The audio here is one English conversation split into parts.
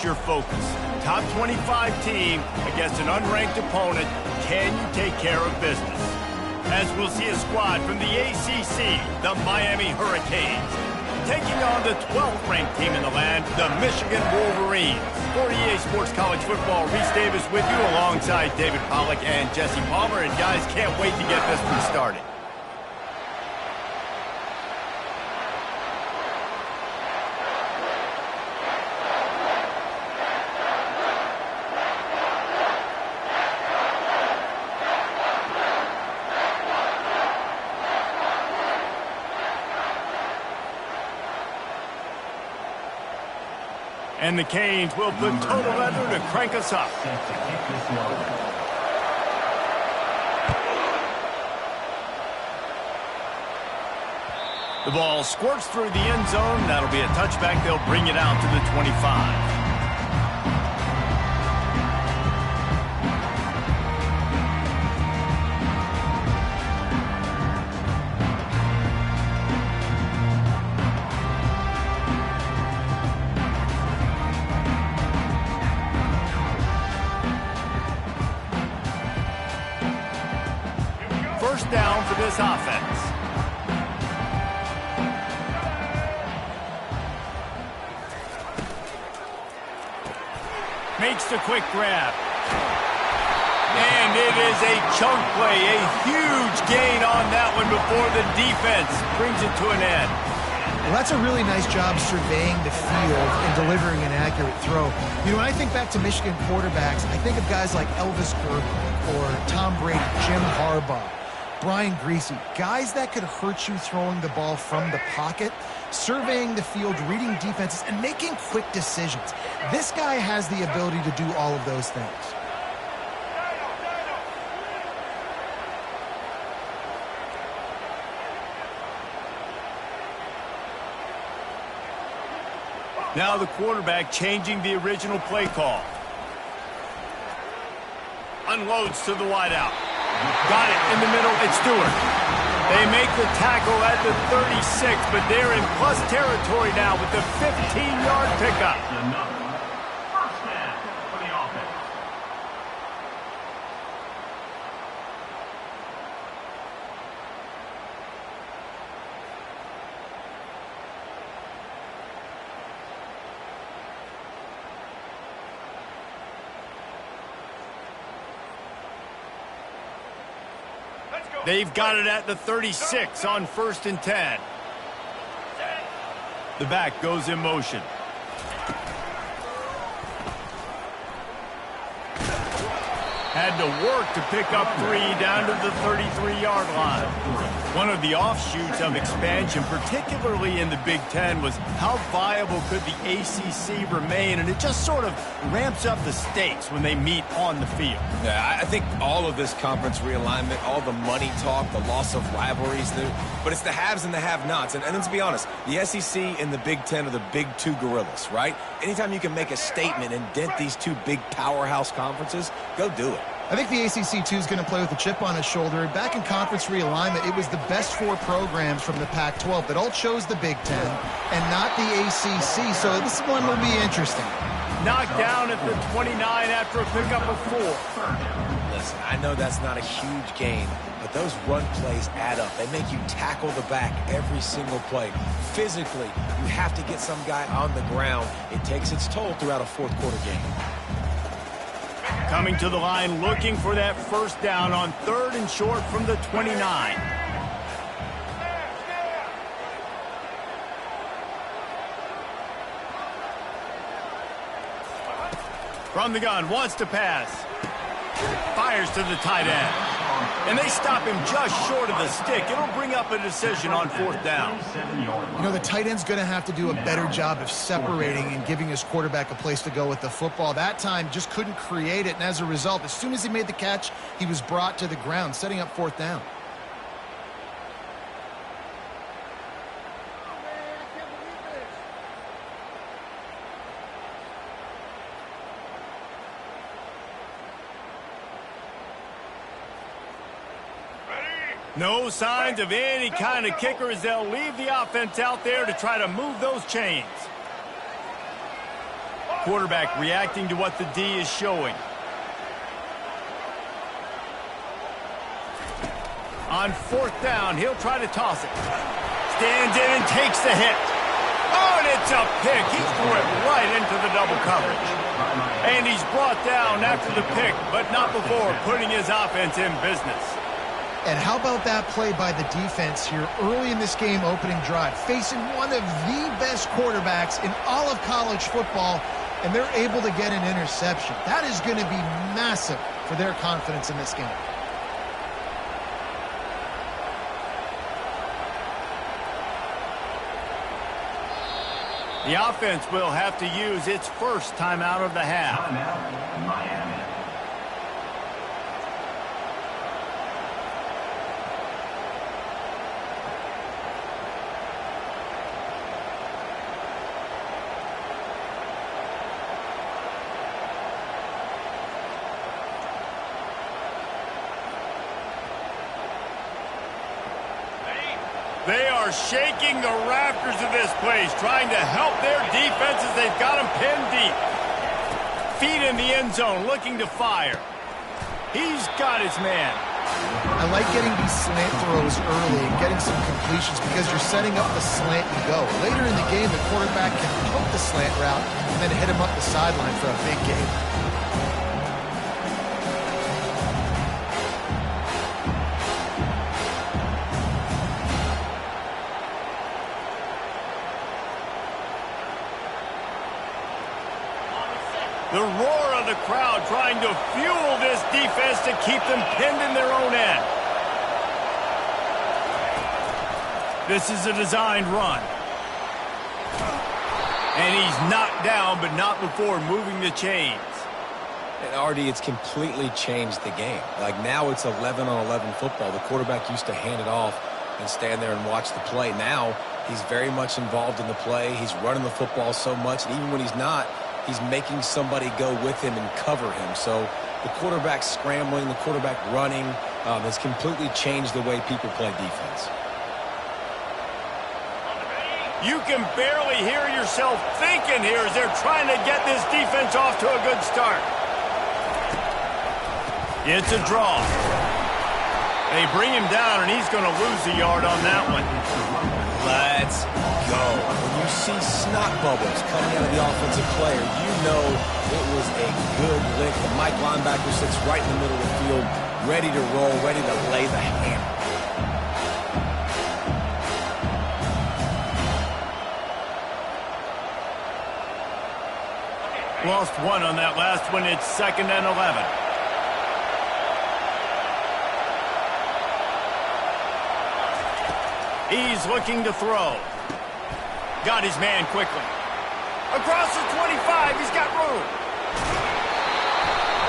Your focus. Top 25 team against an unranked opponent. Can you take care of business? As we'll see a squad from the ACC, the Miami Hurricanes, taking on the 12th ranked team in the land, the Michigan Wolverines. For EA Sports College Football, Reese Davis with you alongside David Pollack and Jesse Palmer. And guys, can't wait to get this one started. And the Canes will put total leather to crank us up. The ball squirts through the end zone. That'll be a touchback. They'll bring it out to the 25. First down for this offense. Makes the quick grab. And it is a chunk play, a huge gain on that one before the defense brings it to an end. Well, that's a really nice job surveying the field and delivering an accurate throw. You know, when I think back to Michigan quarterbacks, I think of guys like Elvis Grbac or Tom Brady, Jim Harbaugh, Brian Griese, guys that could hurt you throwing the ball from the pocket, surveying the field, reading defenses, and making quick decisions. This guy has the ability to do all of those things. Now the quarterback changing the original play call. Unloads to the wideout. Got it in the middle. It's Stewart. They make the tackle at the 36, but they're in plus territory now with the 15-yard pickup. First down for the offense. They've got it at the 36 on 1st and 10. The back goes in motion. Had to work to pick up 3 down to the 33-yard line. One of the offshoots of expansion, particularly in the Big Ten, was how viable could the ACC remain, and it just sort of ramps up the stakes when they meet on the field. Yeah, I think all of this conference realignment, all the money talk, the loss of rivalries, but it's the haves and the have-nots. And let's be honest, the SEC and the Big Ten are the big two gorillas, right? Anytime you can make a statement and dent these two big powerhouse conferences, go do it. I think the ACC, too, is going to play with a chip on his shoulder. Back in conference realignment, it was the best 4 programs from the Pac-12 that all chose the Big Ten and not the ACC, so this one will be interesting. Knocked down at the 29 after a pickup of 4. Listen, I know that's not a huge gain, but those run plays add up. They make you tackle the back every single play. Physically, you have to get some guy on the ground. It takes its toll throughout a fourth-quarter game. Coming to the line, looking for that first down on 3rd and short from the 29. From the gun, wants to pass. Fires to the tight end. And they stop him just short of the stick. It'll bring up a decision on 4th down. You know, the tight end's going to have to do a better job of separating and giving his quarterback a place to go with the football. That time just couldn't create it, and as a result, as soon as he made the catch, he was brought to the ground, setting up 4th down. No signs of any kind of kicker as they'll leave the offense out there to try to move those chains. quarterback reacting to what the D is showing. On 4th down, he'll try to toss it. Stands in and takes the hit. Oh, and it's a pick. He threw it right into the double coverage. And he's brought down after the pick, but not before putting his offense in business. And how about that play by the defense here early in this game opening drive, facing one of the best quarterbacks in all of college football, and they're able to get an interception. That is going to be massive for their confidence in this game. The offense will have to use its first timeout of the half. Timeout, Miami. They are shaking the rafters of this place, trying to help their defense as they've got them pinned deep. Feet in the end zone, looking to fire. He's got his man. I like getting these slant throws early and getting some completions because you're setting up the slant and go. Later in the game, the quarterback can pump the slant route and then hit him up the sideline for a big game. The roar of the crowd trying to fuel this defense to keep them pinned in their own end. This is a designed run. And he's knocked down, but not before moving the chains. And Artie, it's completely changed the game. Like now it's 11-on-11 football. The quarterback used to hand it off and stand there and watch the play. Now he's very much involved in the play. He's running the football so much, and even when he's not, he's making somebody go with him and cover him. So the quarterback scrambling, the quarterback running has completely changed the way people play defense. You can barely hear yourself thinking here as they're trying to get this defense off to a good start. It's a draw. They bring him down, and he's going to lose a yard on that one. Let's go. When you see snot bubbles coming out of the offensive player, you know it was a good lick. The Mike linebacker sits right in the middle of the field, ready to roll, ready to lay the hammer. Lost one on that last one. It's 2nd and 11. He's looking to throw. Got his man quickly. Across the 25, he's got room.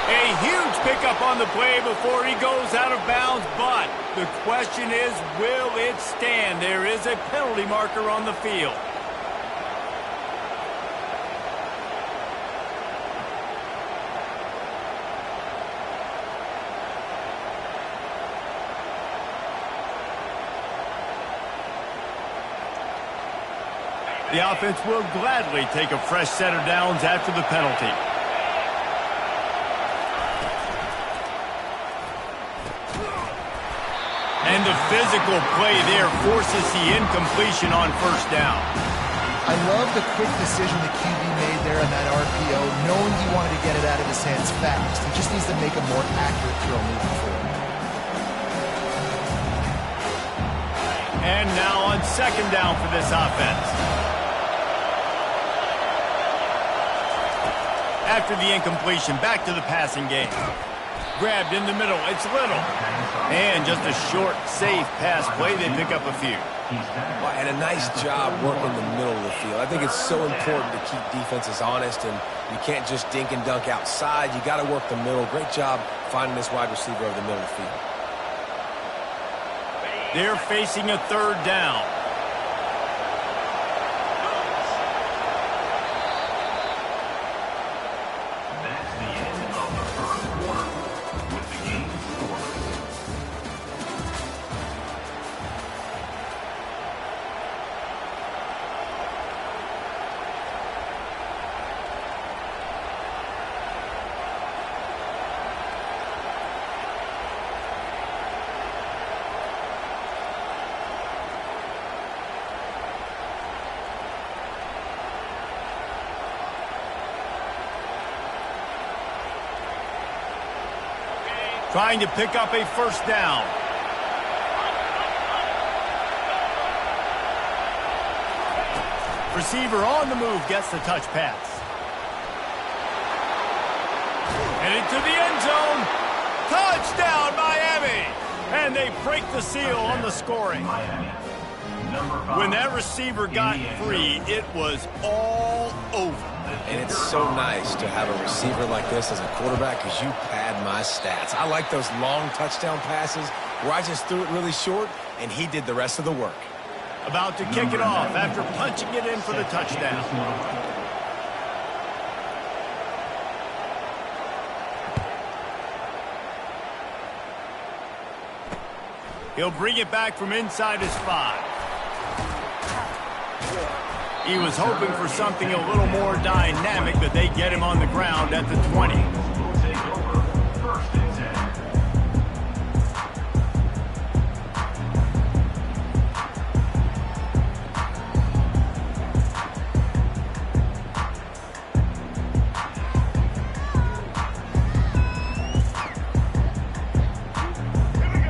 A huge pickup on the play before he goes out of bounds, but the question is, will it stand? There is a penalty marker on the field. The offense will gladly take a fresh set of downs after the penalty. And the physical play there forces the incompletion on 1st down. I love the quick decision the QB made there on that RPO, knowing he wanted to get it out of his hands fast. He just needs to make a more accurate throw moving forward. And now on 2nd down for this offense. After the incompletion, back to the passing game. Grabbed in the middle, it's Little. And just a short, safe pass play, they pick up a few. And a nice job working the middle of the field. I think it's so important to keep defenses honest, and you can't just dink and dunk outside. You got to work the middle. Great job finding this wide receiver over the middle of the field. They're facing a 3rd down. That's the end of the 1st quarter with the game scored. Trying to pick up a first down. Receiver on the move gets the touch pass. And into the end zone. Touchdown, Miami! And they break the seal on the scoring. When that receiver got free, it was all over. And it's so nice to have a receiver like this as a quarterback because you pad my stats. I like those long touchdown passes where I just threw it really short and he did the rest of the work. About to kick it off after punching it in for the touchdown. He'll bring it back from inside his 5. He was hoping for something a little more dynamic, but they get him on the ground at the 20.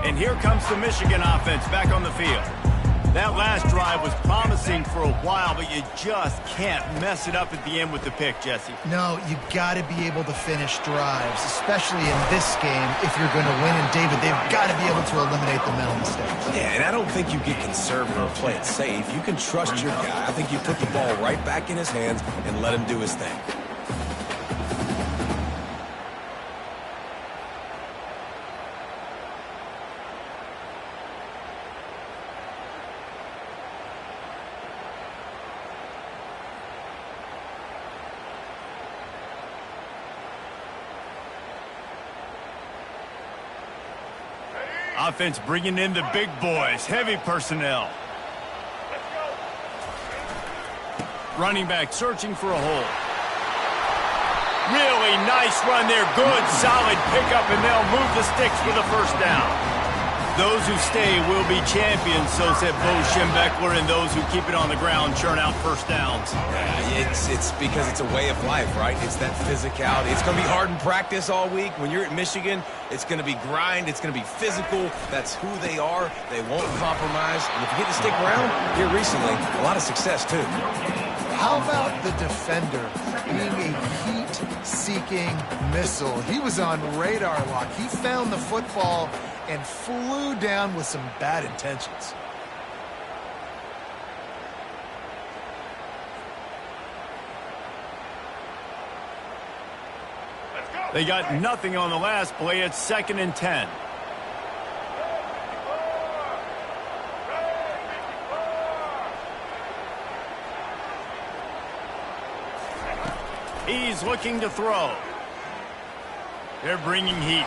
And here comes the Michigan offense back on the field. That last drive was promising for a while, but you just can't mess it up at the end with the pick, Jesse. No, you got to be able to finish drives, especially in this game if you're going to win. And, David, they've got to be able to eliminate the mental mistakes. Yeah, and I don't think you get conservative or play it safe. You can trust your guy. I think you put the ball right back in his hands and let him do his thing. Offense bringing in the big boys, heavy personnel. Running back searching for a hole. Really nice run there. Good, solid pickup, and they'll move the sticks for the first down. Those who stay will be champions, so said Bo Schembechler, and those who keep it on the ground churn out first downs. Yeah, it's because it's a way of life, right? It's that physicality. It's going to be hard in practice all week. When you're at Michigan, it's going to be grind. It's going to be physical. That's who they are. They won't compromise. And if you get to stick around, here recently, a lot of success, too. How about the defender being a heat-seeking missile? He was on radar lock. He found the football and flew down with some bad intentions. They got nothing on the last play. It's 2nd and 10. He's looking to throw. They're bringing heat.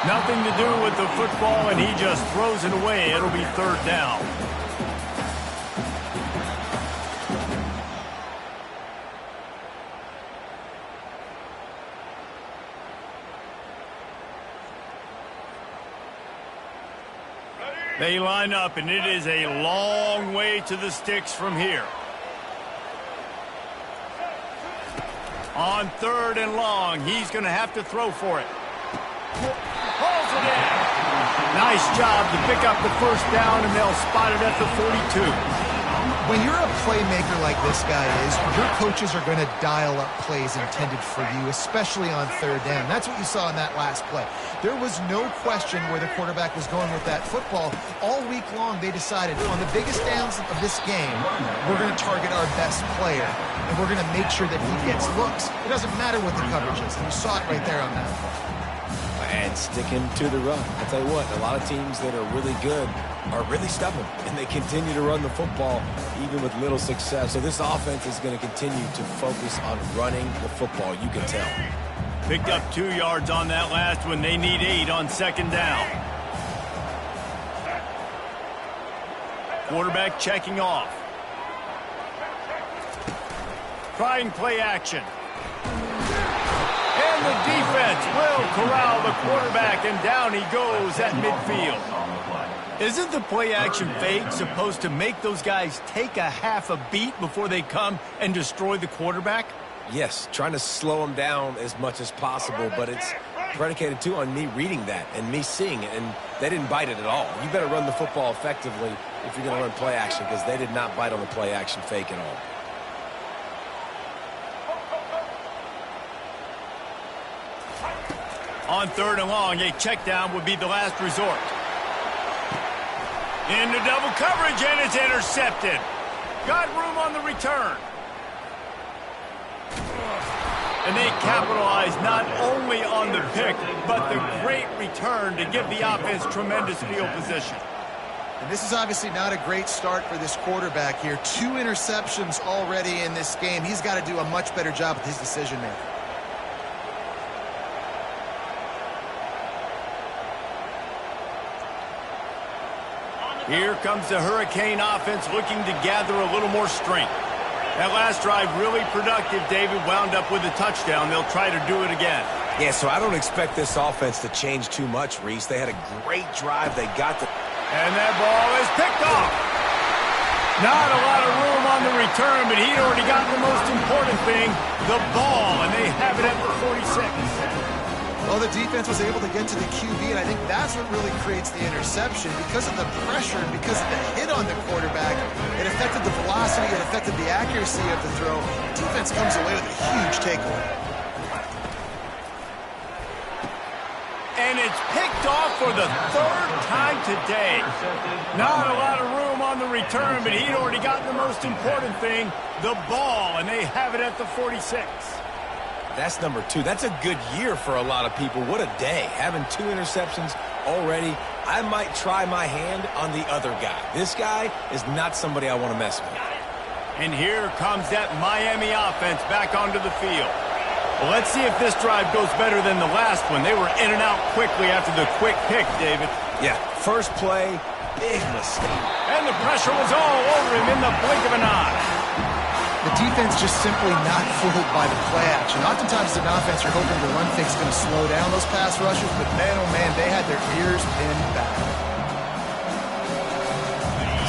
Nothing to do with the football, and he just throws it away. It'll be 3rd down. They line up, and it is a long way to the sticks from here. On 3rd and long, he's going to have to throw for it. Pulls it in. Nice job to pick up the first down, and they'll spot it at the 42. When you're a playmaker like this guy is, your coaches are going to dial up plays intended for you, especially on 3rd down. That's what you saw in that last play. There was no question where the quarterback was going with that football. All week long, they decided on the biggest downs of this game, we're going to target our best player, and we're going to make sure that he gets looks. It doesn't matter what the coverage is, and you saw it right there on that play. And sticking to the run. I'll tell you what, a lot of teams that are really good are really stubborn, and they continue to run the football even with little success. So this offense is going to continue to focus on running the football, you can tell. Picked up 2 yards on that last one. They need 8 on 2nd down. Quarterback checking off. Trying play action. And the defense will corral the quarterback, and down he goes at midfield. Isn't the play-action fake supposed to make those guys take a half a beat before they come and destroy the quarterback? Yes, trying to slow him down as much as possible, but it's predicated, too, on me reading that and me seeing it, and they didn't bite it at all. You better run the football effectively if you're going to run play action, because they did not bite on the play action fake at all. On 3rd and long, a check down would be the last resort. Into double coverage, and it's intercepted. Got room on the return. And they capitalize not only on the pick, but the great return to give the offense tremendous field position. And this is obviously not a great start for this quarterback here. 2 interceptions already in this game. He's got to do a much better job with his decision-making. Here comes the Hurricane offense looking to gather a little more strength. That last drive really productive. David wound up with a touchdown. They'll try to do it again. Yeah, so I don't expect this offense to change too much, Reese. They had a great drive. They got the... And that ball is picked off. Not a lot of room on the return, but he already got the most important thing, the ball, and they have it at the 46. Well, the defense was able to get to the QB, and I think that's what really creates the interception. Because of the pressure, because of the hit on the quarterback, it affected the velocity, it affected the accuracy of the throw. The defense comes away with a huge takeaway. And it's picked off for the 3rd time today. Not a lot of room on the return, but he'd already got the most important thing, the ball, and they have it at the 46. That's number 2. That's a good year for a lot of people. What a day. Having 2 interceptions already. I might try my hand on the other guy. This guy is not somebody I want to mess with. And here comes that Miami offense back onto the field. Well, let's see if this drive goes better than the last one. They were in and out quickly after the quick pick, David. Yeah, first play, big mistake. And the pressure was all over him in the blink of an eye. The defense just simply not fooled by the play action. Oftentimes, an offense, you're hoping the run fake's going to slow down those pass rushes, but man, oh man, they had their ears pinned back.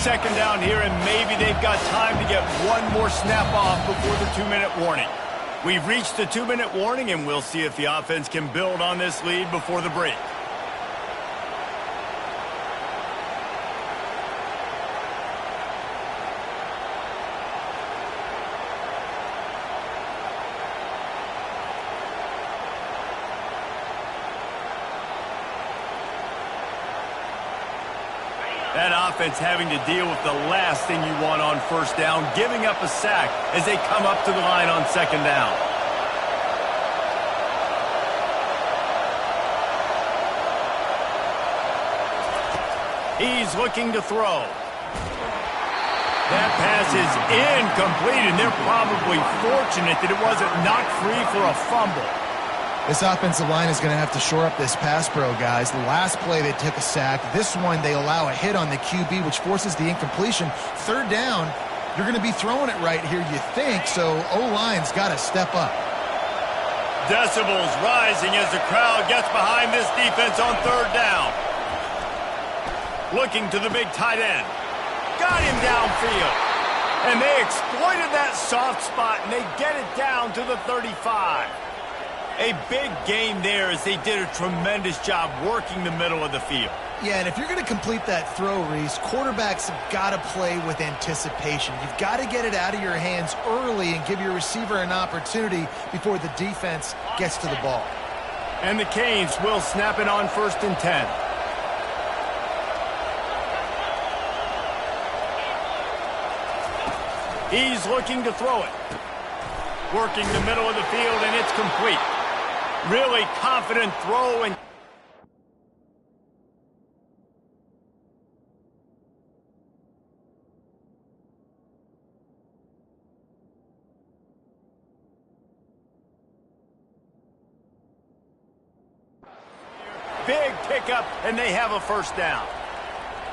2nd down here, and maybe they've got time to get one more snap off before the 2-minute warning. We've reached the 2-minute warning, and we'll see if the offense can build on this lead before the break. That offense having to deal with the last thing you want on 1st down, giving up a sack as they come up to the line on 2nd down. He's looking to throw. That pass is incomplete, and they're probably fortunate that it wasn't knocked free for a fumble. This offensive line is going to have to shore up this pass pro, guys. The last play, they took a sack. This one, they allow a hit on the QB, which forces the incompletion. 3rd down, you're going to be throwing it right here, you think, so O-line's got to step up. Decibels rising as the crowd gets behind this defense on 3rd down. Looking to the big tight end. Got him downfield. And they exploited that soft spot, and they get it down to the 35. A big gain there as they did a tremendous job working the middle of the field. Yeah, and if you're going to complete that throw, Reese, quarterbacks have got to play with anticipation. You've got to get it out of your hands early and give your receiver an opportunity before the defense gets to the ball. And the Canes will snap it on 1st and 10. He's looking to throw it. Working the middle of the field, and it's complete. Really confident throw, and big pickup, and they have a 1st down.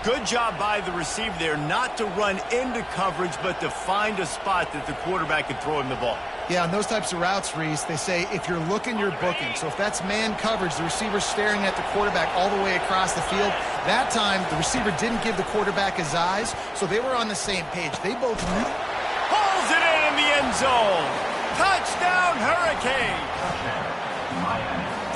Good job by the receiver there not to run into coverage, but to find a spot that the quarterback could throw him the ball. Yeah, on those types of routes, Reese, they say if you're looking, you're booking. So if that's man coverage, the receiver's staring at the quarterback all the way across the field. That time, the receiver didn't give the quarterback his eyes, so they were on the same page. They both knew. Pulls it in the end zone. Touchdown, Hurricane.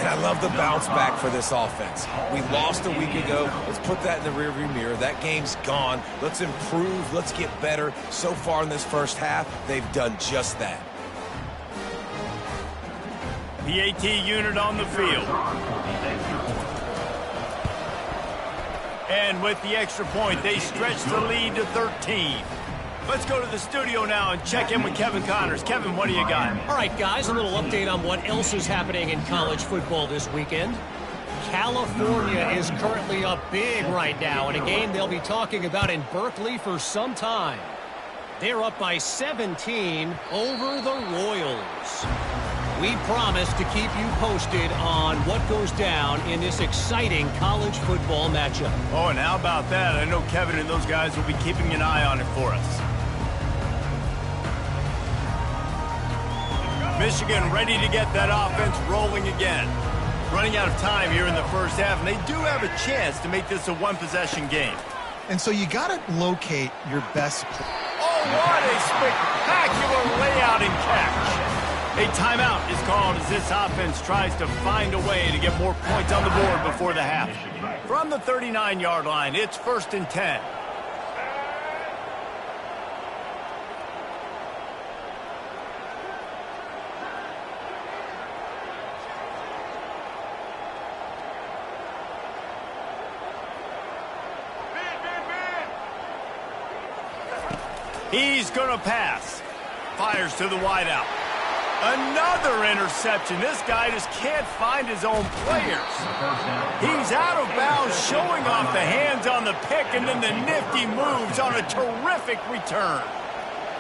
And I love the bounce back for this offense. We lost a week ago. Let's put that in the rearview mirror. That game's gone. Let's improve. Let's get better. So far in this first half, they've done just that. PAT unit on the field. And with the extra point, they stretch the lead to 13. Let's go to the studio now and check in with Kevin Connors. Kevin, what do you got? All right, guys, a little update on what else is happening in college football this weekend. California is currently up big right now in a game they'll be talking about in Berkeley for some time. They're up by 17 over the Royals. We promise to keep you posted on what goes down in this exciting college football matchup. Oh, and how about that? I know Kevin and those guys will be keeping an eye on it for us. Michigan ready to get that offense rolling again. Running out of time here in the first half, and they do have a chance to make this a one-possession game. And so you got to locate your best play. Oh, what a spectacular layout and catch. A timeout is called as this offense tries to find a way to get more points on the board before the half. From the 39-yard line, it's 1st and 10. He's going to pass. Fires to the wideout. Another interception. This guy just can't find his own players. He's out of bounds, showing off the hands on the pick, and then the nifty moves on a terrific return.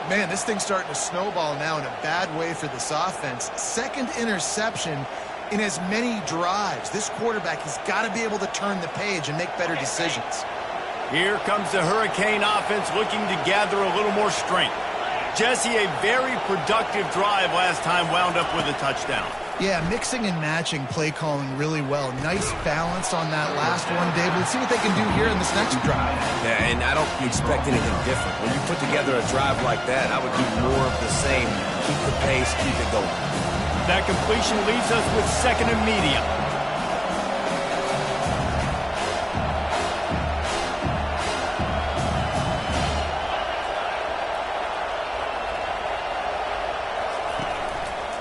Man, this thing's starting to snowball now in a bad way for this offense. Second interception in as many drives. This quarterback has got to be able to turn the page and make better decisions. Here comes the Hurricane offense looking to gather a little more strength. Jesse, a very productive drive last time wound up with a touchdown. Yeah, mixing and matching play calling really well. Nice balance on that last one, Dave. Let's see what they can do here in this next drive. Yeah, and I don't expect anything different. When you put together a drive like that, I would do more of the same. Keep the pace, keep it going. That completion leaves us with 2nd and medium.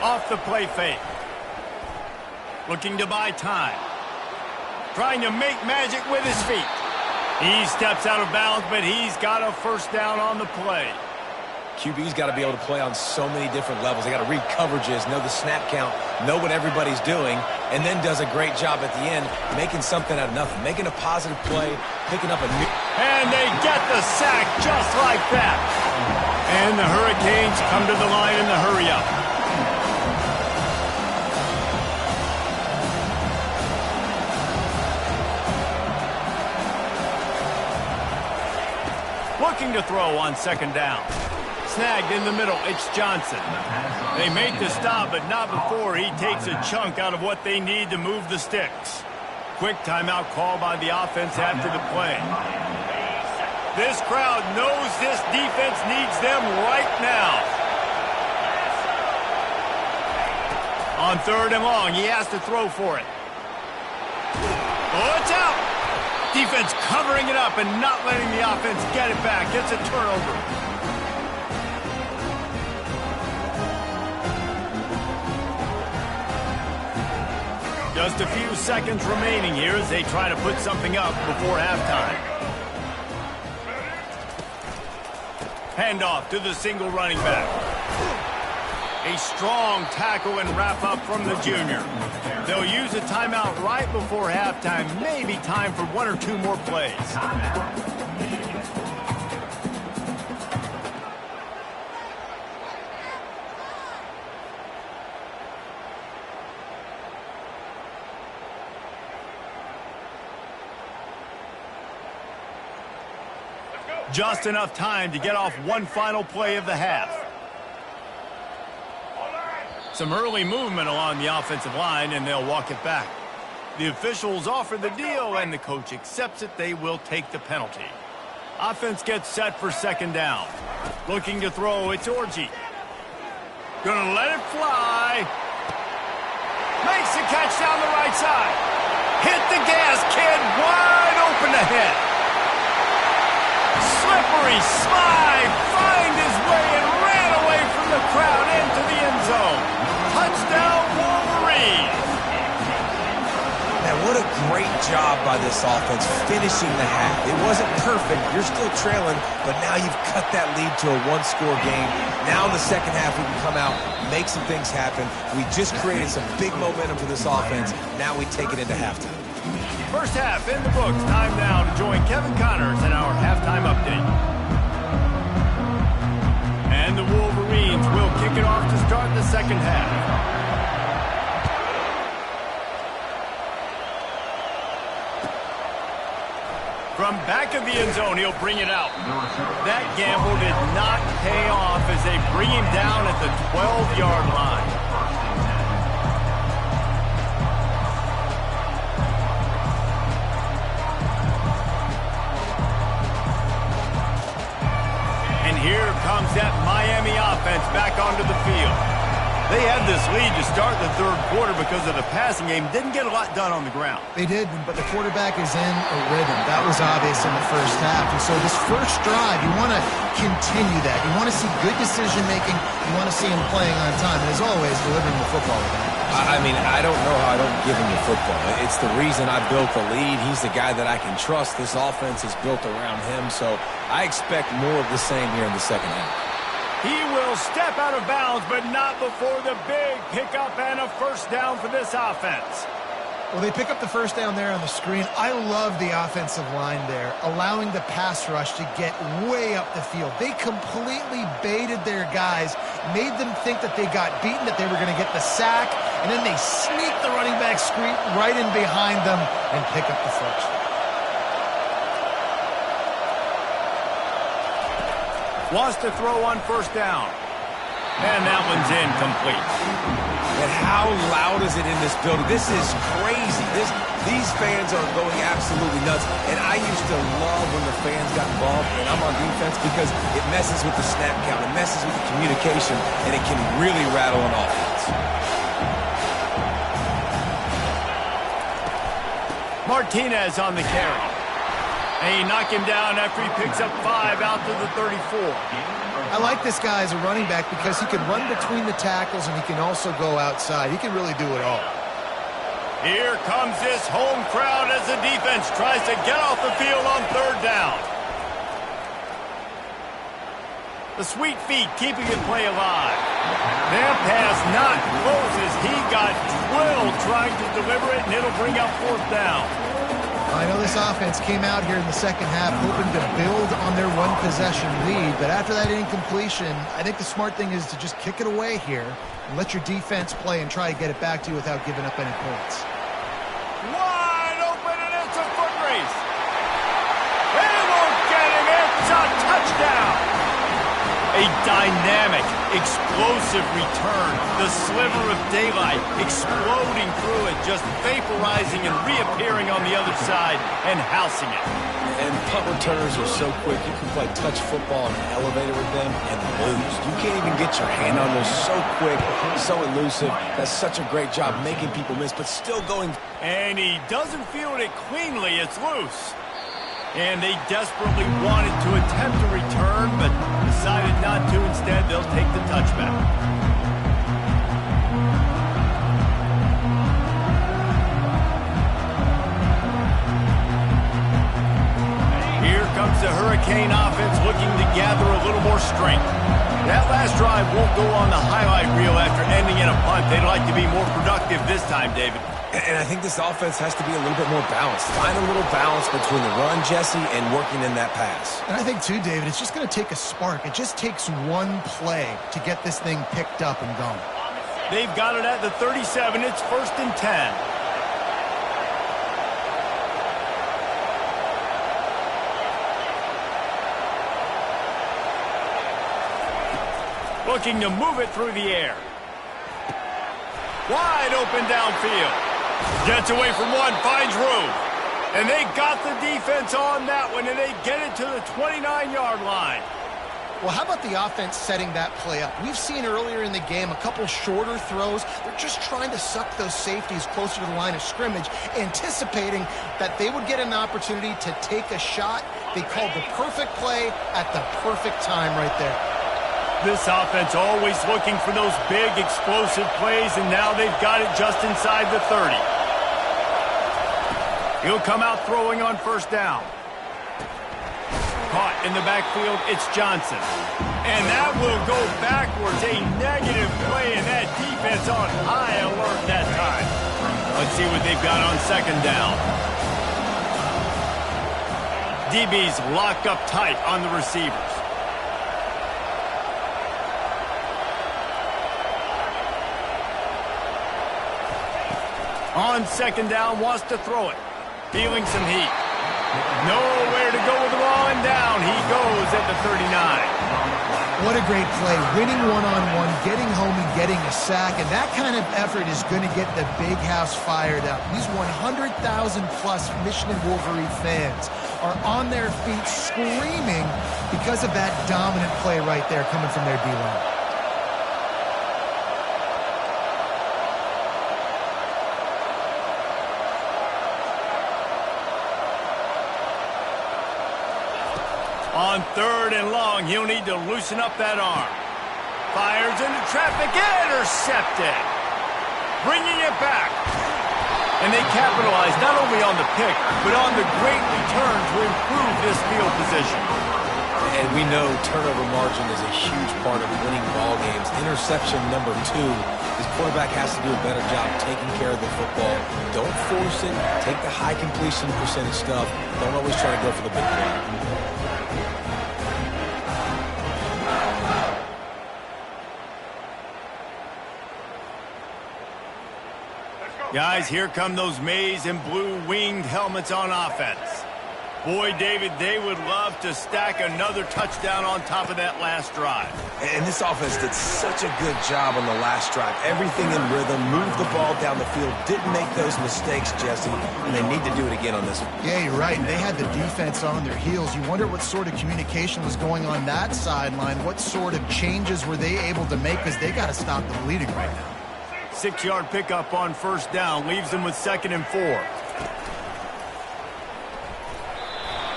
Off the play fake. Looking to buy time. Trying to make magic with his feet. He steps out of bounds, but he's got a first down on the play. QB's got to be able to play on so many different levels. They got to read coverages, know the snap count, know what everybody's doing, and then does a great job at the end making something out of nothing, making a positive play, picking up a new... And they get the sack just like that. And the Hurricanes come to the line in the hurry-up. Looking to throw on 2nd down. Snagged in the middle, it's Johnson. They make the stop, but not before he takes a chunk out of what they need to move the sticks. Quick timeout call by the offense after the play. This crowd knows this defense needs them right now. On 3rd and long, he has to throw for it. Oh, it's out! Defense covering it up and not letting the offense get it back. It's a turnover. Just a few seconds remaining here as they try to put something up before halftime. Handoff to the single running back. A strong tackle and wrap up from the junior. They'll use a timeout right before halftime. Maybe time for 1 or 2 more plays. Just enough time to get off one final play of the half. Some early movement along the offensive line, and they'll walk it back. The officials offer the deal, and the coach accepts it. They will take the penalty. Offense gets set for 2nd down. Looking to throw, it's Orji. Gonna let it fly. Makes the catch down the right side. Hit the gas, kid, wide open ahead. Slippery slide, find his way and ran away from the crowd into the end zone. Touchdown, Wolverines. Man, what a great job by this offense finishing the half. It wasn't perfect. You're still trailing, but now you've cut that lead to a one-score game. Now in the second half, we can come out, make some things happen. We just created some big momentum for this offense. Now we take it into halftime. First half in the books. Time now to join Kevin Connors in our halftime update. And the Wolverines will kick it off to start the second half. From back of the end zone, he'll bring it out. That gamble did not pay off as they bring him down at the 12-yard line. And here comes that Miami offense back onto the field. They had this lead to start the third quarter because of the passing game. Didn't get a lot done on the ground. They did, but the quarterback is in a rhythm. That was obvious in the first half. And so this first drive, you want to continue that. You want to see good decision-making. You want to see him playing on time. And as always, delivering the football. I mean, I don't know how I don't give him the football. It's the reason I built the lead. He's the guy that I can trust. This offense is built around him. So I expect more of the same here in the second half. He will step out of bounds, but not before the big pickup and a first down for this offense. Well, they pick up the first down there on the screen. I love the offensive line there, allowing the pass rush to get way up the field. They completely baited their guys, made them think that they got beaten, that they were going to get the sack, and then they sneak the running back screen right in behind them and pick up the first. Wants to throw on first down. And that one's incomplete. And how loud is it in this building? This is crazy. These fans are going absolutely nuts. And I used to love when the fans got involved and I'm on defense because it messes with the snap count. It messes with the communication, and it can really rattle an offense. Martinez on the carry. And he knocked him down after he picks up 5 out to the 34. I like this guy as a running back because he can run between the tackles and he can also go outside. He can really do it all. Here comes this home crowd as the defense tries to get off the field on third down. The sweet feet keeping the play alive. That pass not close as he got drilled trying to deliver it, and it'll bring up fourth down. I know this offense came out here in the second half hoping to build on their one-possession lead, but after that incompletion, I think the smart thing is to just kick it away here and let your defense play and try to get it back to you without giving up any points. Wide open, and it's a foot race. They won't get him. It's a touchdown. A dynamic, explosive return. The sliver of daylight exploding through it, just vaporizing and reappearing on the other side and housing it. And punt returners are so quick. You can play touch football in an elevator with them and lose. You can't even get your hand on those. So quick, so elusive. That's such a great job making people miss, but still going. And he doesn't field it cleanly. It's loose. And they desperately wanted to attempt a return, but decided not to. Instead, they'll take the touchback. Here comes the Hurricane offense looking to gather a little more strength. That last drive won't go on the highlight reel after ending in a punt. They'd like to be more productive this time, David. And I think this offense has to be a little bit more balanced. Find a little balance between the run, Jesse, and working in that pass. And I think, too, David, it's just going to take a spark. It just takes one play to get this thing picked up and going. They've got it at the 37. It's 1st and 10. Looking to move it through the air. Wide open downfield. Gets away from one, finds room. And they got the defense on that one, and they get it to the 29-yard line. Well, how about the offense setting that play up? We've seen earlier in the game a couple shorter throws. They're just trying to suck those safeties closer to the line of scrimmage, anticipating that they would get an opportunity to take a shot. They called the perfect play at the perfect time right there. This offense always looking for those big, explosive plays, and now they've got it just inside the 30. He'll come out throwing on first down. Caught in the backfield, it's Johnson. And that will go backwards, a negative play, and that defense on high alert that time. Let's see what they've got on second down. DBs lock up tight on the receivers. On second down, wants to throw it. Feeling some heat. Nowhere to go with the ball, and down he goes at the 39. What a great play. Winning one-on-one, getting home and getting a sack, and that kind of effort is going to get the big house fired up. These 100,000-plus Michigan Wolverine fans are on their feet screaming because of that dominant play right there coming from their D-line. On third and long, he'll need to loosen up that arm. Fires into traffic, intercepted. Bringing it back. And they capitalize not only on the pick, but on the great return to improve this field position. And we know turnover margin is a huge part of winning ball games. Interception number 2, this quarterback has to do a better job taking care of the football. Don't force it. Take the high completion percentage stuff. Don't always try to go for the big play. Guys, here come those maize and blue winged helmets on offense. Boy, David, they would love to stack another touchdown on top of that last drive. And this offense did such a good job on the last drive. Everything in rhythm, moved the ball down the field, didn't make those mistakes, Jesse, and they need to do it again on this one. Yeah, you're right. They had the defense on their heels. You wonder what sort of communication was going on that sideline. What sort of changes were they able to make, because they got to stop the bleeding right now. 6-yard pickup on first down leaves them with 2nd and 4.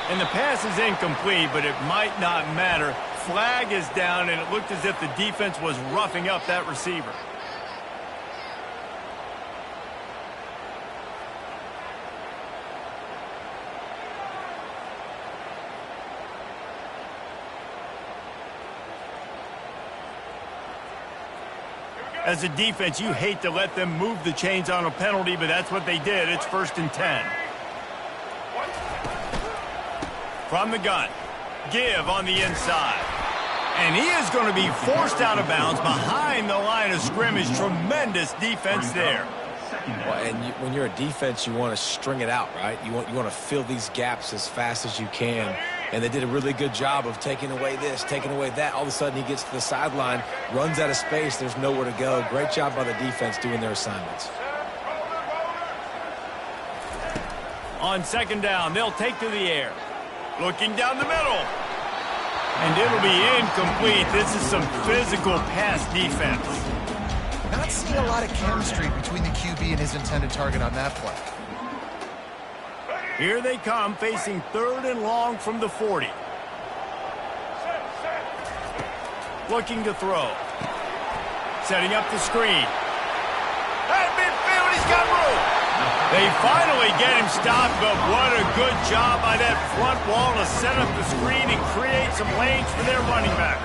And the pass is incomplete, but it might not matter. Flag is down, and it looked as if the defense was roughing up that receiver. As a defense, you hate to let them move the chains on a penalty, but that's what they did. It's 1st and 10. From the gun, give on the inside. And he is going to be forced out of bounds behind the line of scrimmage. Tremendous defense there. Well, and when you're a defense, you want to string it out, right? You want to fill these gaps as fast as you can. And they did a really good job of taking away this, taking away that. All of a sudden, he gets to the sideline, runs out of space. There's nowhere to go. Great job by the defense doing their assignments. On second down, they'll take to the air. Looking down the middle. And it'll be incomplete. This is some physical pass defense. Not seeing a lot of chemistry between the QB and his intended target on that play. Here they come, facing 3rd and long from the 40. Looking to throw. Setting up the screen. At midfield, he's got room. They finally get him stopped, but what a good job by that front wall to set up the screen and create some lanes for their running back.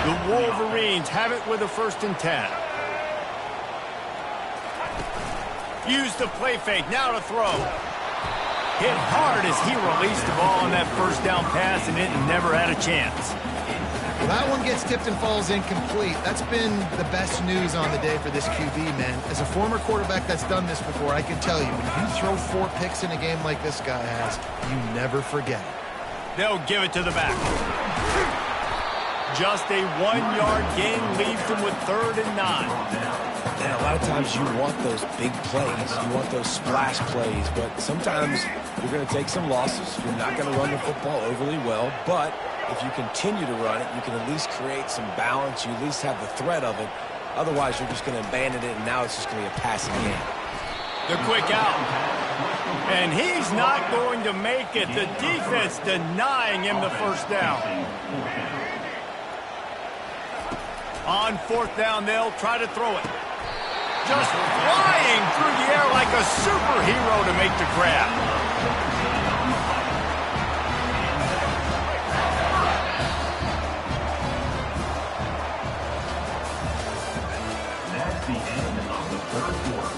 The Wolverines have it with a 1st and 10. Use the play fake, now to throw. Hit hard as he released the ball on that first down pass, and it never had a chance. Well, that one gets tipped and falls incomplete. That's been the best news on the day for this QB, man. As a former quarterback that's done this before, I can tell you, when you throw 4 picks in a game like this guy has, you never forget it. They'll give it to the back. Just a 1-yard gain leaves them with 3rd and 9. And a lot of times you want those big plays. You want those splash plays. But sometimes you're going to take some losses. You're not going to run the football overly well. But if you continue to run it, you can at least create some balance. You at least have the threat of it. Otherwise, you're just going to abandon it, and now it's just going to be a passing game. The quick out. And he's not going to make it. The defense denying him the first down. On fourth down, they'll try to throw it. Just flying through the air like a superhero to make the grab. That's the end of the third quarter.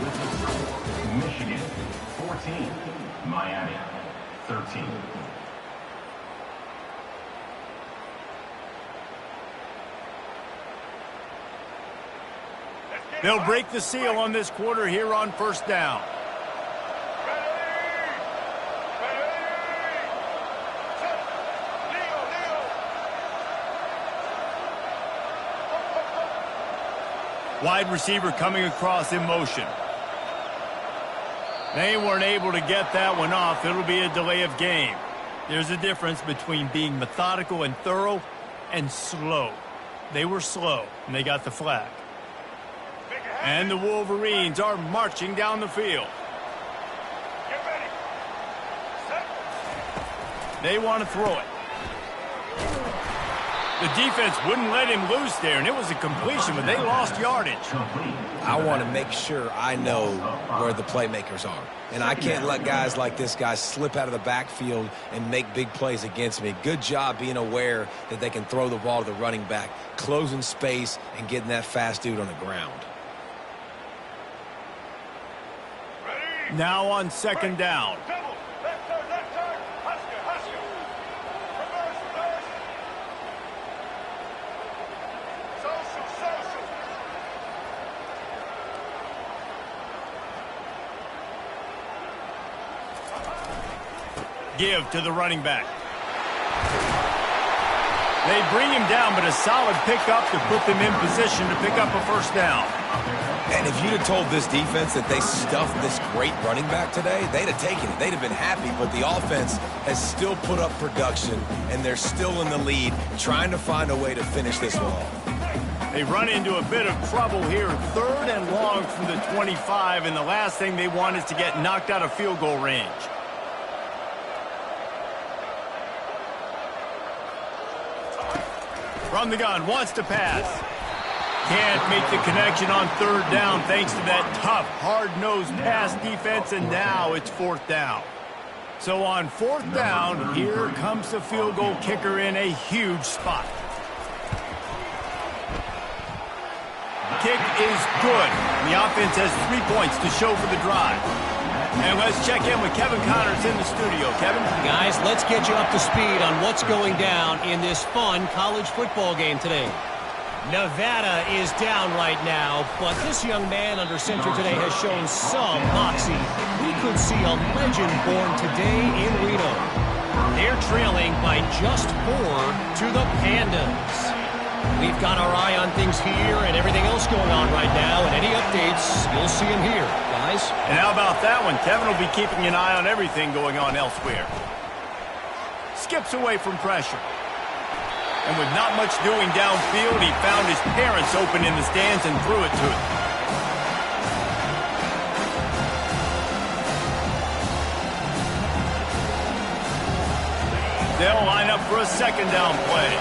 With the score, Michigan 14, Miami 13. They'll break the seal on this quarter here on first down. Wide receiver coming across in motion. They weren't able to get that one off. It'll be a delay of game. There's a difference between being methodical and thorough and slow. They were slow, and they got the flag. And the Wolverines are marching down the field. They want to throw it. The defense wouldn't let him loose there, and it was a completion, but they lost yardage. I want to make sure I know where the playmakers are. And I can't let guys like this guy slip out of the backfield and make big plays against me. Good job being aware that they can throw the ball to the running back, closing space, and getting that fast dude on the ground. Now on second down. Give to the running back. They bring him down, but a solid pickup to put them in position to pick up a first down. And if you'd have told this defense that they stuffed this great running back today, they'd have taken it. They'd have been happy, but the offense has still put up production, and they're still in the lead, trying to find a way to finish this one off. They run into a bit of trouble here, third and long from the 25, and the last thing they want is to get knocked out of field goal range. From the gun, wants to pass. Can't make the connection on third down thanks to that tough, hard-nosed pass defense, and now it's fourth down. So on fourth down, here comes the field goal kicker in a huge spot. Kick is good. The offense has 3 points to show for the drive. And let's check in with Kevin Connors in the studio. Kevin? Guys, let's get you up to speed on what's going down in this fun college football game today. Nevada is down right now, but this young man under center today has shown some moxie. We could see a legend born today in Reno. They're trailing by just 4 to the Pandas. We've got our eye on things here and everything else going on right now, and any updates, you'll see them here, guys. And how about that one? Kevin will be keeping an eye on everything going on elsewhere. Skips away from pressure. And with not much doing downfield, he found his parents open in the stands and threw it to them. They'll line up for a second down play.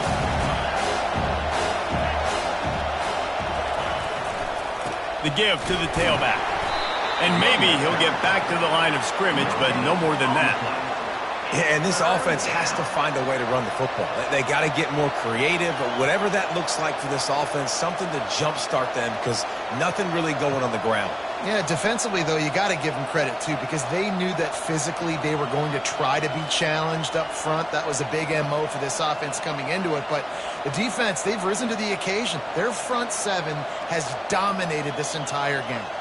The give to the tailback. And maybe he'll get back to the line of scrimmage, but no more than that. Yeah, and this offense has to find a way to run the football. They got to get more creative, but whatever that looks like for this offense, something to jumpstart them because nothing really going on the ground. Yeah, defensively, though, you got to give them credit, too, because they knew that physically they were going to try to be challenged up front. That was a big MO for this offense coming into it. But the defense, they've risen to the occasion. Their front seven has dominated this entire game.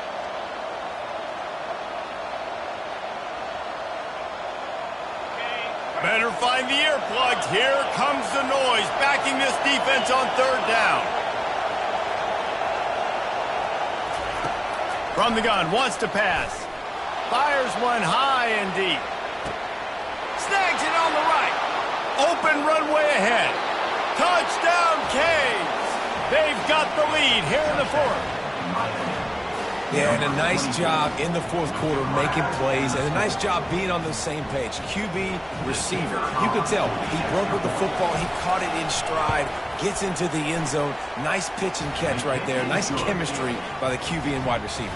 Better find the earplugs. Here comes the noise, backing this defense on third down. From the gun, wants to pass. Fires one high and deep. Snags it on the right. Open runway ahead. Touchdown, Canes. They've got the lead here in the fourth. Yeah, and a nice job in the fourth quarter making plays, and a nice job being on the same page. QB, receiver. You could tell he broke with the football. He caught it in stride, gets into the end zone. Nice pitch and catch right there. Nice chemistry by the QB and wide receiver.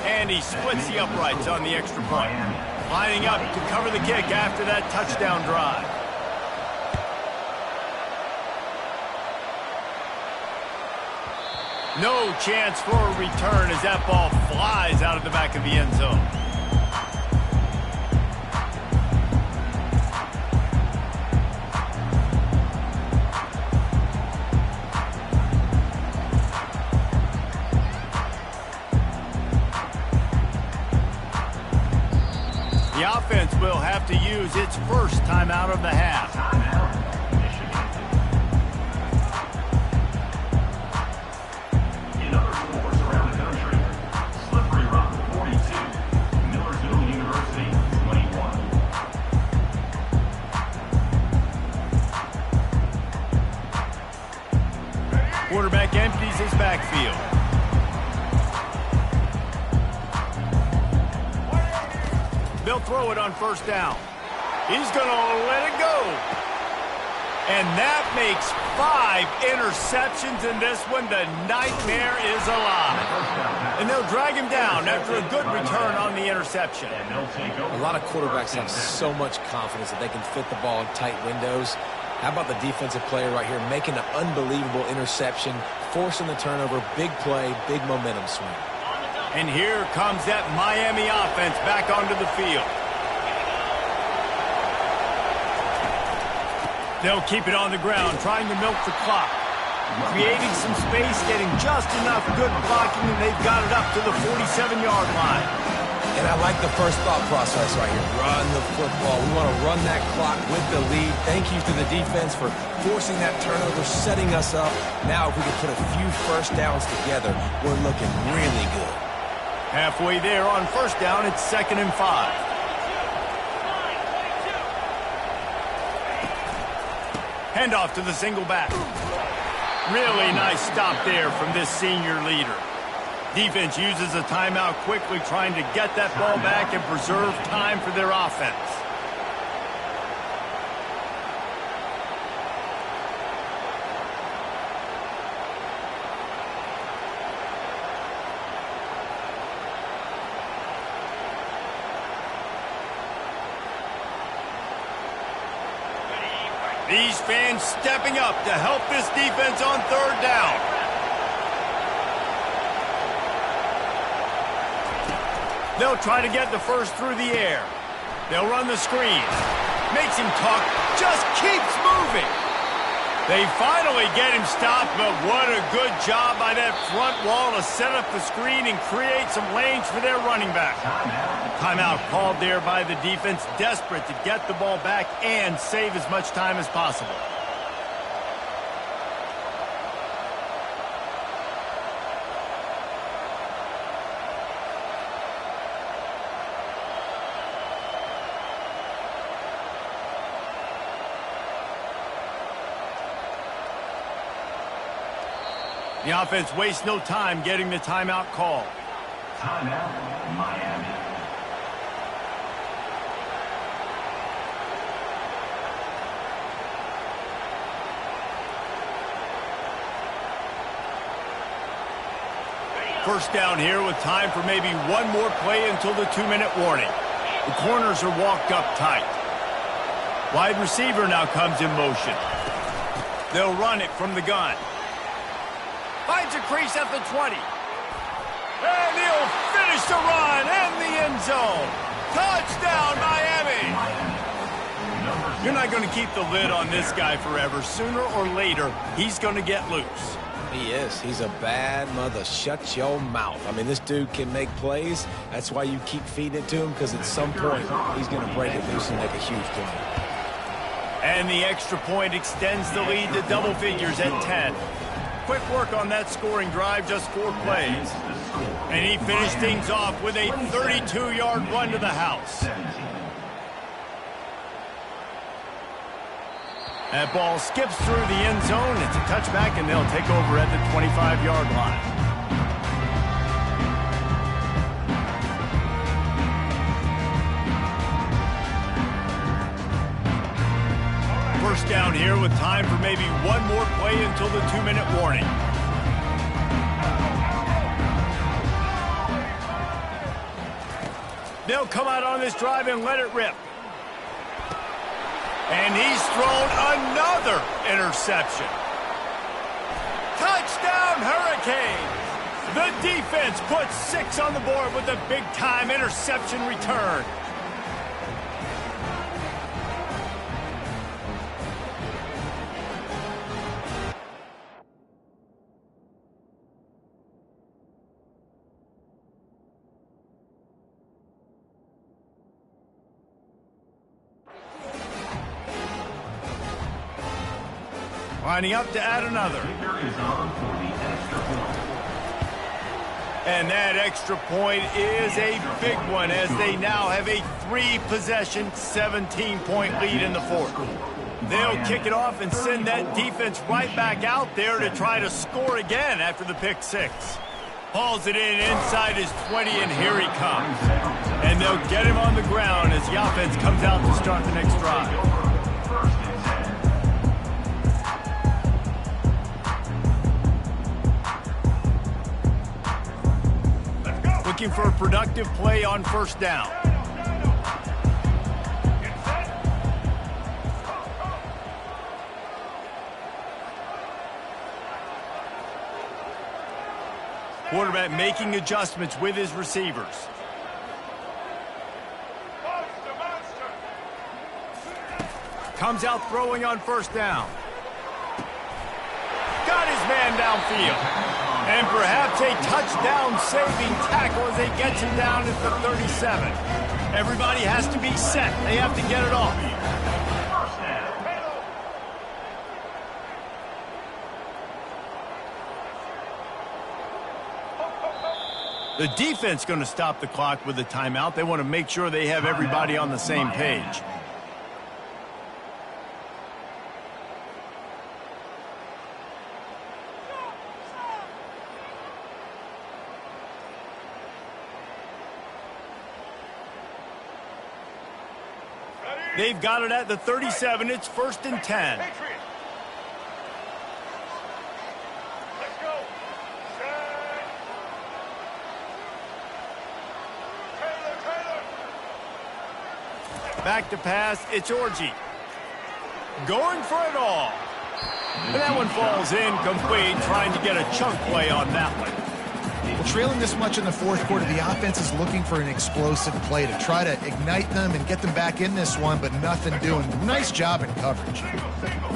And he splits the uprights on the extra point. Lining up to cover the kick after that touchdown drive. No chance for a return as that ball flies out of the back of the end zone. The offense will have to use its first timeout of the half. Quarterback empties his backfield. They'll throw it on first down. He's going to let it go. And that makes 5 interceptions in this one. The nightmare is alive. And they'll drag him down after a good return on the interception. A lot of quarterbacks have so much confidence that they can fit the ball in tight windows. How about the defensive player right here making an unbelievable interception, forcing the turnover, big play, big momentum swing. And here comes that Miami offense back onto the field. They'll keep it on the ground, trying to milk the clock. Creating some space, getting just enough good blocking, and they've got it up to the 47-yard line. And I like the first thought process right here. Run the football. We want to run that clock with the lead. Thank you to the defense for forcing that turnover, setting us up. Now if we can put a few first downs together, we're looking really good. Halfway there on first down, it's 2nd and 5. Handoff to the single back. Really nice stop there from this senior leader. Defense uses a timeout quickly, trying to get that ball back and preserve time for their offense. These fans stepping up to help this defense on third down. They'll try to get the first through the air. They'll run the screen. Makes him talk, just keeps moving. They finally get him stopped, but what a good job by that front wall to set up the screen and create some lanes for their running back. Timeout called there by the defense, desperate to get the ball back and save as much time as possible. The offense wastes no time getting the timeout called. Timeout, Miami. First down here with time for maybe one more play until the 2-minute warning. The corners are walked up tight. Wide receiver now comes in motion. They'll run it from the gun. Finds a crease at the 20. And he'll finish the run in the end zone. Touchdown, Miami! You're not going to keep the lid on this guy forever. Sooner or later, he's going to get loose. He is. He's a bad mother. Shut your mouth. I mean, this dude can make plays. That's why you keep feeding it to him, because at some point, he's going to break it loose and make a huge play. And the extra point extends the lead to double figures at 10. Quick work on that scoring drive, just 4 plays. And he finished things off with a 32-yard run to the house. That ball skips through the end zone. It's a touchback, and they'll take over at the 25-yard line. First down here with time for maybe one more play until the 2-minute warning. They'll come out on this drive and let it rip. And he's thrown another interception. Touchdown, Hurricanes! The defense puts 6 on the board with a big-time interception return. Lining up to add another. And that extra point is a big one as they now have a 3-possession, 17-point lead in the fourth. They'll kick it off and send that defense right back out there to try to score again after the pick 6. Hauls it in inside his 20, and here he comes. And they'll get him on the ground as the offense comes out to start the next drive. Looking for a productive play on first down. Quarterback making adjustments with his receivers. Comes out throwing on first down. Got his man downfield. And perhaps a touchdown-saving tackle as they get him down at the 37. Everybody has to be set. They have to get it off. The defense going to stop the clock with a timeout. They want to make sure they have everybody on the same page. They've got it at the 37. It's 1st and 10. Back to pass. It's Orji. Going for it all. And that one falls incomplete, trying to get a chunk play on that one. Well, trailing this much in the fourth quarter, the offense is looking for an explosive play to try to ignite them and get them back in this one, but nothing doing. Nice job in coverage.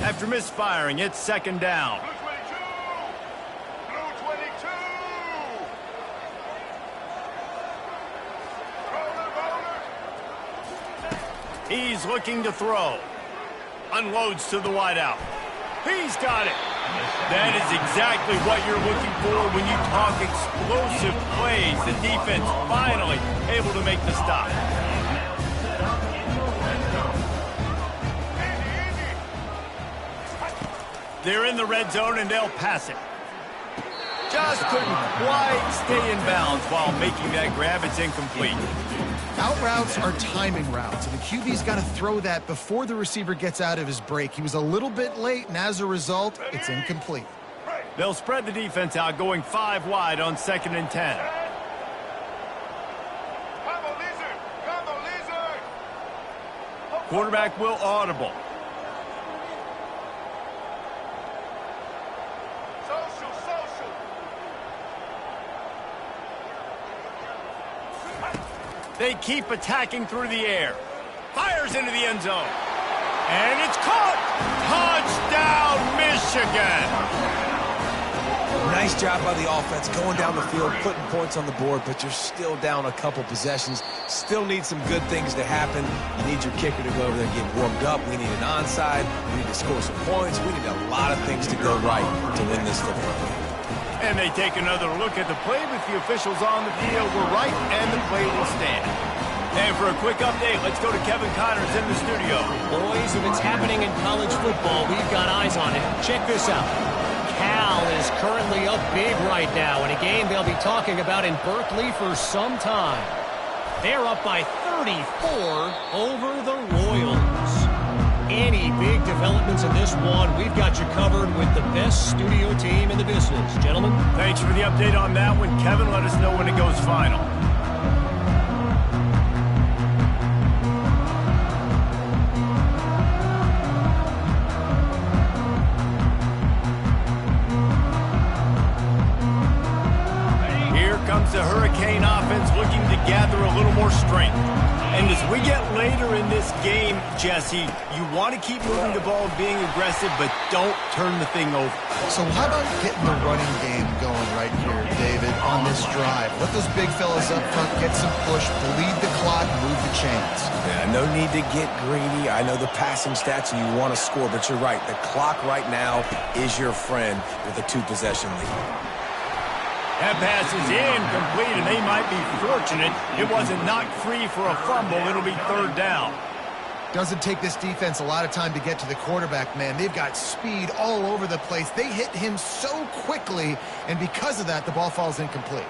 After misfiring, it's 2nd down. He's looking to throw. Unloads to the wideout. He's got it. That is exactly what you're looking for when you talk explosive plays. The defense finally able to make the stop. They're in the red zone, and they'll pass it. Just couldn't quite stay in bounds while making that grab. It's incomplete. Out routes are timing routes, and the QB's got to throw that before the receiver gets out of his break. He was a little bit late, and as a result, it's incomplete. They'll spread the defense out, going 5 wide on 2nd and 10. Quarterback will audible. They keep attacking through the air. Fires into the end zone. And it's caught. Touchdown, Michigan. Nice job by the offense going down the field, putting points on the board, but you're still down a couple possessions. Still need some good things to happen. You need your kicker to go over there and get warmed up. We need an onside. We need to score some points. We need a lot of things to go right to win this football game. And they take another look at the play, but the officials on the field were right, and the play will stand. And for a quick update, let's go to Kevin Connors in the studio. Boys, if it's happening in college football, we've got eyes on it. Check this out. Cal is currently up big right now in a game they'll be talking about in Berkeley for some time. They're up by 34 over the Royals. Any big developments in this one, we've got you covered with the best studio team in the business. Gentlemen. Thanks for the update on that one. Kevin, let us know when it goes final. The Hurricane offense looking to gather a little more strength. And as we get later in this game, Jesse, you want to keep moving the ball, being aggressive, but don't turn the thing over. So how about getting the running game going right here, David, on this drive? Let those big fellas up front get some push, bleed the clock, move the chains. Yeah, no need to get greedy. I know the passing stats and you want to score, but you're right. The clock right now is your friend with a 2-possession lead. That pass is incomplete, and they might be fortunate it wasn't knocked free for a fumble. It'll be third down. Doesn't take this defense a lot of time to get to the quarterback, man. They've got speed all over the place. They hit him so quickly, and because of that, the ball falls incomplete.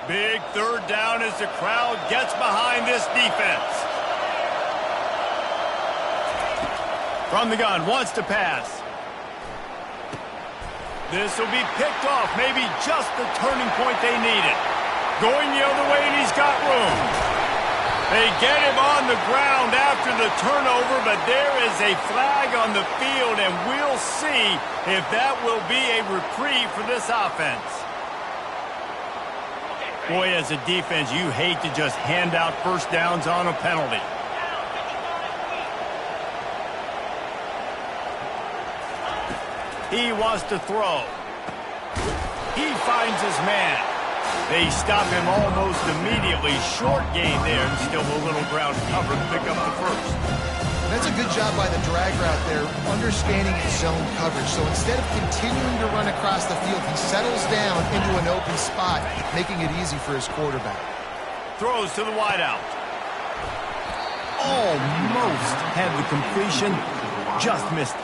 Big third down as the crowd gets behind this defense. From the gun, wants to pass. This will be picked off, maybe just the turning point they needed. Going the other way, and he's got room. They get him on the ground after the turnover, but there is a flag on the field, and we'll see if that will be a reprieve for this offense. Boy, as a defense, you hate to just hand out first downs on a penalty. He wants to throw. He finds his man. They stop him almost immediately. Short gain there, and still a little ground cover to pick up the first. That's a good job by the drag route there, understanding his zone coverage. So instead of continuing to run across the field, he settles down into an open spot, making it easy for his quarterback. Throws to the wideout. Almost had the completion, just missed it.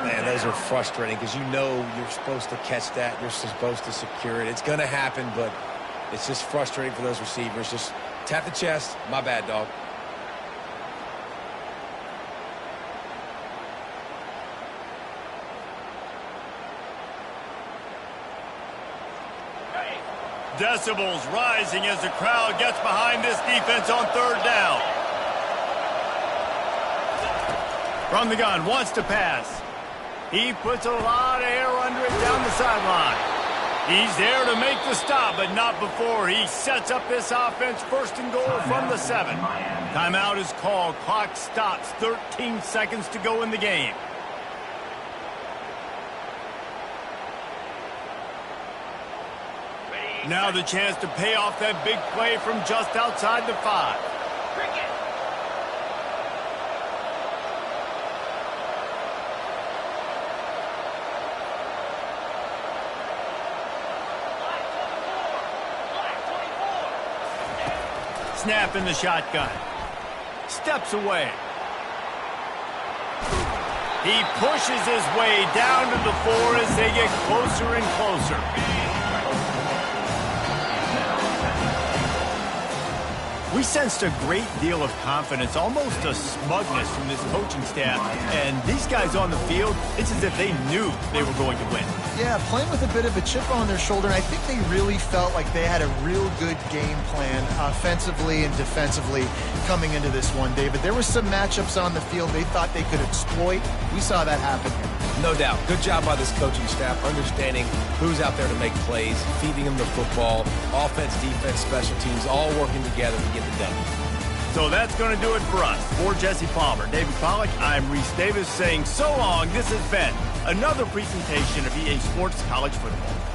Man, those are frustrating because you know you're supposed to catch that. You're supposed to secure it. It's going to happen, but it's just frustrating for those receivers. Just tap the chest. My bad, dog. Decibels rising as the crowd gets behind this defense on third down. From the gun, wants to pass. He puts a lot of air under it down the sideline. He's there to make the stop, but not before he sets up this offense first and goal from the 7. Timeout is called. Clock stops. 13 seconds to go in the game. Now the chance to pay off that big play from just outside the 5. Snap in the shotgun. Steps away. He pushes his way down to the 4 as they get closer and closer. We sensed a great deal of confidence, almost a smugness from this coaching staff. And these guys on the field, it's as if they knew they were going to win. Yeah, playing with a bit of a chip on their shoulder, and I think they really felt like they had a real good game plan offensively and defensively coming into this one, David. There were some matchups on the field they thought they could exploit. We saw that happen here. No doubt. Good job by this coaching staff, understanding who's out there to make plays, feeding them the football, offense, defense, special teams, all working together to get the W. So that's going to do it for us. For Jesse Palmer, David Pollack, I'm Reese Davis saying so long. This has been another presentation of EA Sports College Football.